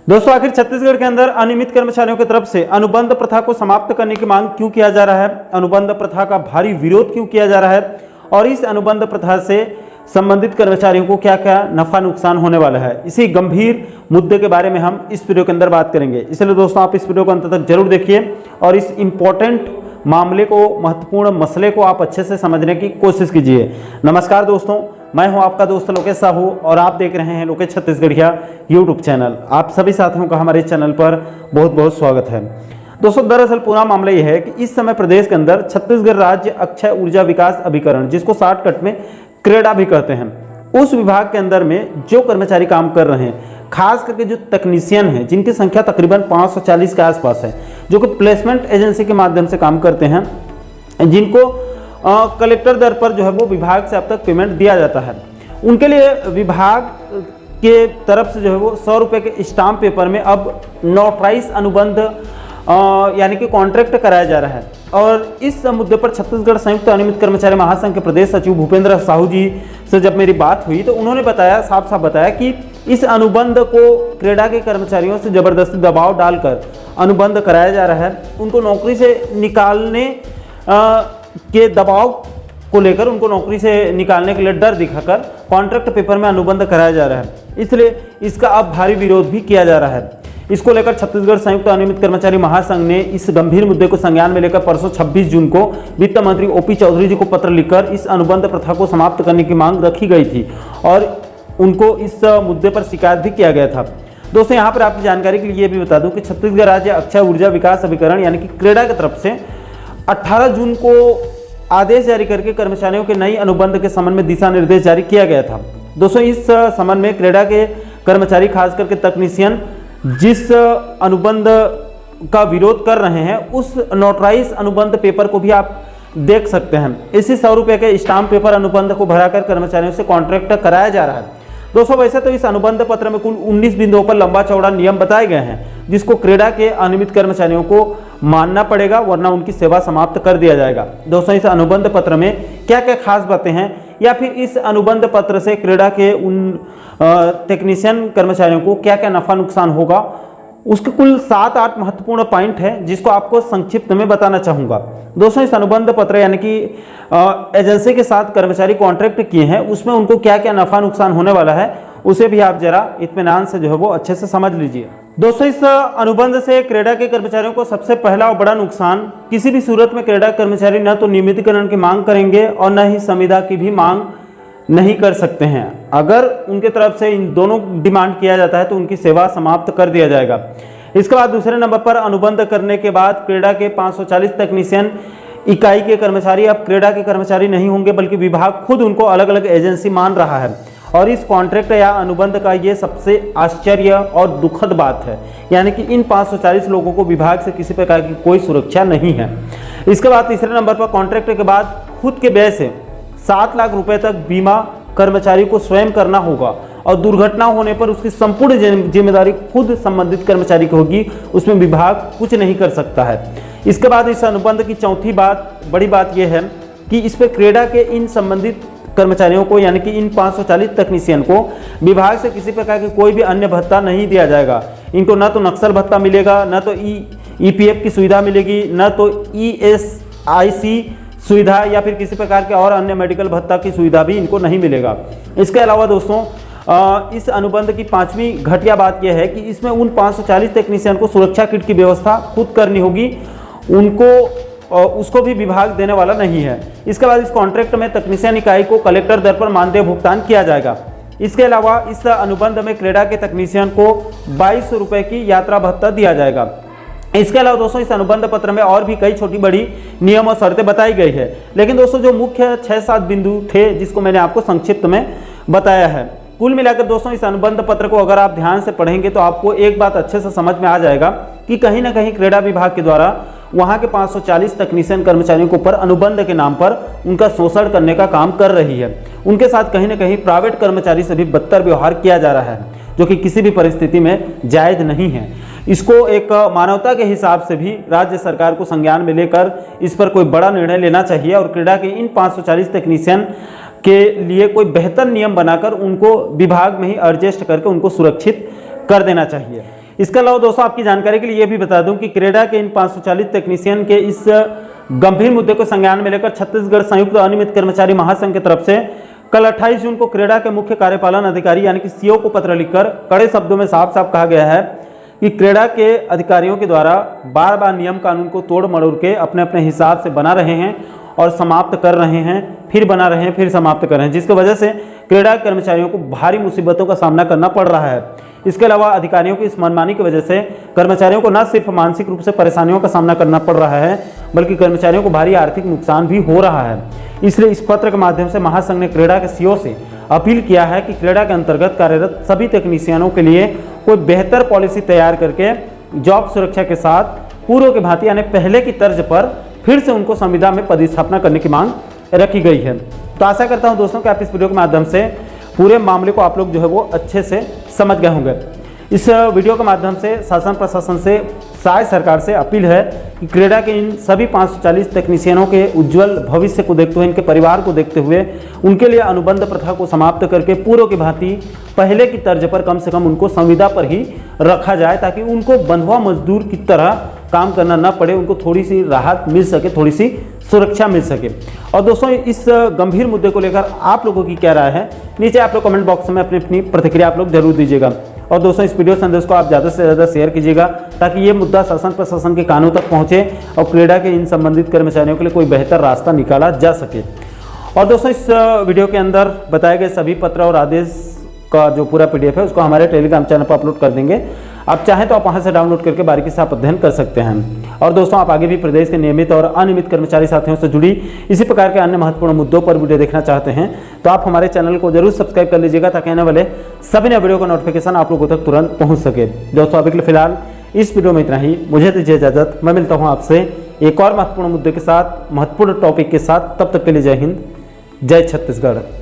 दोस्तों, आखिर छत्तीसगढ़ के अंदर अनियमित कर्मचारियों की तरफ से अनुबंध प्रथा को समाप्त करने की मांग क्यों किया जा रहा है, अनुबंध प्रथा का भारी विरोध क्यों किया जा रहा है और इस अनुबंध प्रथा से संबंधित कर्मचारियों को क्या क्या नफा नुकसान होने वाला है, इसी गंभीर मुद्दे के बारे में हम इस वीडियो के अंदर बात करेंगे। इसलिए दोस्तों, आप इस वीडियो को अंत तक जरूर देखिए और इस इंपॉर्टेंट मामले को, महत्वपूर्ण मसले को आप अच्छे से समझने की कोशिश कीजिए। नमस्कार दोस्तों, मैं हूं आपका दोस्त लोकेश साहू और आप देख रहे हैं लोकेश छत्तीसगढ़िया यूट्यूब चैनल। आप सभी साथियों का हमारे चैनल पर बहुत बहुत स्वागत है। दोस्तों, दरअसल पूरा मामला यह है कि इस समय प्रदेश के अंदर छत्तीसगढ़ राज्य अक्षय ऊर्जा विकास अभिकरण, जिसको शॉर्टकट में क्रेडा भी कहते हैं, उस विभाग के अंदर में जो कर्मचारी काम कर रहे हैं, खास करके जो तकनीशियन हैं, जिनकी संख्या तकरीबन 540 के आसपास है, जो कि प्लेसमेंट एजेंसी के माध्यम से काम करते हैं, जिनको कलेक्टर दर पर जो है वो विभाग से अब तक पेमेंट दिया जाता है, उनके लिए विभाग के तरफ से जो है वो 100 रुपये के स्टाम्प पेपर में अब नोटराइज अनुबंध यानी कि कॉन्ट्रैक्ट कराया जा रहा है। और इस मुद्दे पर छत्तीसगढ़ संयुक्त अनियमित कर्मचारी महासंघ के प्रदेश सचिव भूपेंद्र साहू जी से जब मेरी बात हुई तो उन्होंने बताया, साफ साफ बताया कि इस अनुबंध को क्रेडा के कर्मचारियों से जबरदस्ती दबाव डालकर अनुबंध कराया जा रहा है। उनको नौकरी से निकालने के दबाव को लेकर, उनको नौकरी से निकालने के लिए डर दिखाकर कॉन्ट्रैक्ट पेपर में अनुबंध कराया जा रहा है, इसलिए इसका अब भारी विरोध भी किया जा रहा है। इसको लेकर छत्तीसगढ़ संयुक्त अनियमित कर्मचारी महासंघ ने इस गंभीर मुद्दे को संज्ञान में लेकर परसों 26 जून को वित्त मंत्री ओपी चौधरी जी को पत्र लिखकर इस अनुबंध प्रथा को समाप्त करने की मांग रखी गई थी और उनको इस मुद्दे पर शिकायत भी किया गया था। दोस्तों, यहाँ पर आपकी जानकारी के लिए ये भी बता दूं कि छत्तीसगढ़ राज्य अक्षय ऊर्जा विकास अभिकरण यानी कि क्रेडा की तरफ से 18 जून को आदेश जारी करके कर्मचारियों के नई अनुबंध के संबंध में दिशा निर्देश जारी किया गया था। दोस्तों, इस संबंध में क्रेडा के कर्मचारी, खास करके तकनीशियन, जिस अनुबंध का विरोध कर रहे हैं उस नोटराइज अनुबंध पेपर को भी आप देख सकते हैं। इसी 100 रुपये के स्टाम्प पेपर अनुबंध को भराकर कर्मचारियों से कॉन्ट्रैक्ट कराया जा रहा है। दोस्तों, वैसे तो इस अनुबंध पत्र में कुल 19 बिंदुओं पर लंबा चौड़ा नियम बताए गए हैं, जिसको क्रेडा के अनियमित कर्मचारियों को मानना पड़ेगा, वरना उनकी सेवा समाप्त कर दिया जाएगा। दोस्तों, इस अनुबंध पत्र में क्या क्या खास बातें हैं या फिर इस अनुबंध पत्र से क्रेडा के उन टेक्नीशियन कर्मचारियों को क्या क्या नफा नुकसान होगा, उसके कुल 7-8 महत्वपूर्ण पॉइंट है, जिसको आपको संक्षिप्त में बताना चाहूँगा। दोस्तों, इस अनुबंध पत्र यानी कि एजेंसी के साथ कर्मचारी कॉन्ट्रैक्ट किए हैं, उसमें उनको क्या क्या नफा नुकसान होने वाला है, उसे भी आप जरा इत्मीनान से जो है वो अच्छे से समझ लीजिए। दोस्तों, इस अनुबंध से क्रेडा के कर्मचारियों को सबसे पहला और बड़ा नुकसान, किसी भी सूरत में क्रेडा कर्मचारी न तो नियमितीकरण की मांग करेंगे और न ही संविदा की भी मांग नहीं कर सकते हैं। अगर उनके तरफ से इन दोनों डिमांड किया जाता है तो उनकी सेवा समाप्त कर दिया जाएगा। इसके बाद दूसरे नंबर पर, अनुबंध करने के बाद क्रेडा के 540 तकनीशियन इकाई के कर्मचारी अब क्रेडा के कर्मचारी नहीं होंगे, बल्कि विभाग खुद उनको अलग अलग एजेंसी मान रहा है। और इस कॉन्ट्रैक्ट या अनुबंध का ये सबसे आश्चर्य और दुखद बात है, यानी कि इन 540 लोगों को विभाग से किसी प्रकार की कोई सुरक्षा नहीं है। इसके बाद तीसरे नंबर पर, कॉन्ट्रैक्ट के बाद खुद के व्यय से 7 लाख रुपए तक बीमा कर्मचारी को स्वयं करना होगा और दुर्घटना होने पर उसकी संपूर्ण जिम्मेदारी खुद संबंधित कर्मचारी की होगी, उसमें विभाग कुछ नहीं कर सकता है। इसके बाद इस अनुबंध की चौथी बात, बड़ी बात यह है कि इस पर क्रेडा के इन संबंधित कर्मचारियों को यानी कि इन 540 तकनीशियन को विभाग से किसी प्रकार के कोई भी अन्य भत्ता नहीं दिया जाएगा। इनको न तो नक्सल भत्ता मिलेगा, न तो ईपीएफ की सुविधा मिलेगी, न तो ईएसआईसी सुविधा या फिर किसी प्रकार के और अन्य मेडिकल भत्ता की सुविधा भी इनको नहीं मिलेगा। इसके अलावा दोस्तों, इस अनुबंध की 5वीं घटिया बात यह है कि इसमें उन 540 टेक्नीशियन को सुरक्षा किट की व्यवस्था खुद करनी होगी, उनको उसको भी विभाग देने वाला नहीं है। इसके बाद इस कॉन्ट्रैक्ट में तकनीशियन इकाई को कलेक्टर दर पर मानदेय भुगतान किया जाएगा। इसके अलावा इस अनुबंध में क्रेडा के तकनीशियन को 2200 रुपये की यात्रा भत्ता दिया जाएगा। इसके अलावा दोस्तों, इस अनुबंध पत्र में और भी कई छोटी बड़ी नियम और शर्तें बताई गई है, लेकिन दोस्तों जो मुख्य 6-7 बिंदु थे जिसको मैंने आपको संक्षिप्त में बताया है। कुल मिलाकर दोस्तों, इस अनुबंध पत्र को अगर आप ध्यान से पढ़ेंगे तो आपको एक बात अच्छे से समझ में आ जाएगा कि कहीं ना कहीं क्रेडा विभाग के द्वारा वहां के 540 तकनीशियन कर्मचारियों के ऊपर अनुबंध के नाम पर उनका शोषण करने का काम कर रही है। उनके साथ कहीं ना कहीं प्राइवेट कर्मचारी से भी बदतर व्यवहार किया जा रहा है, जो कि किसी भी परिस्थिति में जायज नहीं है। इसको एक मानवता के हिसाब से भी राज्य सरकार को संज्ञान में लेकर इस पर कोई बड़ा निर्णय लेना चाहिए और क्रेडा के इन 540 टेक्नीशियन के लिए कोई बेहतर नियम बनाकर उनको विभाग में ही एडजस्ट करके उनको सुरक्षित कर देना चाहिए। इसके अलावा दोस्तों आपकी जानकारी के लिए ये भी बता दूं कि क्रेडा के इन 540 टेक्नीशियन के इस गंभीर मुद्दे को संज्ञान में लेकर छत्तीसगढ़ संयुक्त अनियमित कर्मचारी महासंघ की तरफ से कल 28 जून को क्रेडा के मुख्य कार्यपालन अधिकारी यानी कि सीओ को पत्र लिखकर कड़े शब्दों में साफ साफ कहा गया है कि क्रेडा के अधिकारियों के द्वारा बार बार नियम कानून को तोड़ मरोड़ के अपने अपने हिसाब से बना रहे हैं और समाप्त कर रहे हैं, फिर बना रहे हैं, फिर समाप्त कर रहे हैं, जिसकी वजह से क्रेडा के कर्मचारियों को भारी मुसीबतों का सामना करना पड़ रहा है। इसके अलावा अधिकारियों की इस मनमानी की वजह से कर्मचारियों को न सिर्फ मानसिक रूप से परेशानियों का सामना करना पड़ रहा है बल्कि कर्मचारियों को भारी आर्थिक नुकसान भी हो रहा है। इसलिए इस पत्र के माध्यम से महासंघ ने क्रेडा के सीओ से अपील किया है कि क्रेडा के अंतर्गत कार्यरत सभी टेक्नीशियनों के लिए कोई बेहतर पॉलिसी तैयार करके जॉब सुरक्षा के साथ पूर्व की भांति यानी पहले की तर्ज पर फिर से उनको संविदा में पदस्थापना करने की मांग रखी गई है। तो आशा करता हूं दोस्तों कि आप इस वीडियो के माध्यम से पूरे मामले को आप लोग जो है वो अच्छे से समझ गए होंगे। इस वीडियो के माध्यम से शासन प्रशासन से साय सरकार से अपील है कि क्रेडा के इन सभी 540 टेक्नीशियनों के उज्जवल भविष्य को देखते हुए, इनके परिवार को देखते हुए उनके लिए अनुबंध प्रथा को समाप्त करके पूर्व की भांति पहले की तर्ज पर कम से कम उनको संविदा पर ही रखा जाए ताकि उनको बंधुआ मजदूर की तरह काम करना न पड़े, उनको थोड़ी सी राहत मिल सके, थोड़ी सी सुरक्षा मिल सके। और दोस्तों इस गंभीर मुद्दे को लेकर आप लोगों की क्या राय है, नीचे आप लोग कमेंट बॉक्स में अपनी अपनी प्रतिक्रिया आप लोग जरूर दीजिएगा। और दोस्तों इस वीडियो संदेश को आप ज़्यादा से ज़्यादा शेयर कीजिएगा ताकि ये मुद्दा शासन प्रशासन के कानों तक पहुँचे और क्रेडा के इन संबंधित कर्मचारियों के लिए कोई बेहतर रास्ता निकाला जा सके। और दोस्तों इस वीडियो के अंदर बताए गए सभी पत्र और आदेश का जो पूरा PDF है उसको हमारे टेलीग्राम चैनल पर अपलोड कर देंगे। आप चाहें तो आप वहां से डाउनलोड करके बारीकी से आप अध्ययन कर सकते हैं। और दोस्तों आप आगे भी प्रदेश के नियमित और अनियमित कर्मचारी साथियों से जुड़ी इसी प्रकार के अन्य महत्वपूर्ण मुद्दों पर वीडियो देखना चाहते हैं तो आप हमारे चैनल को जरूर सब्सक्राइब कर लीजिएगा ताकि आने वाले सभी नए वीडियो का नोटिफिकेशन आप लोगों तक तुरंत पहुंच सके। दोस्तों अभी के लिए फिलहाल इस वीडियो में इतना ही, मुझे दीजिए इजाजत। मैं मिलता हूँ आपसे एक और महत्वपूर्ण मुद्दे के साथ, महत्वपूर्ण टॉपिक के साथ। तब तक के लिए जय हिंद, जय छत्तीसगढ़।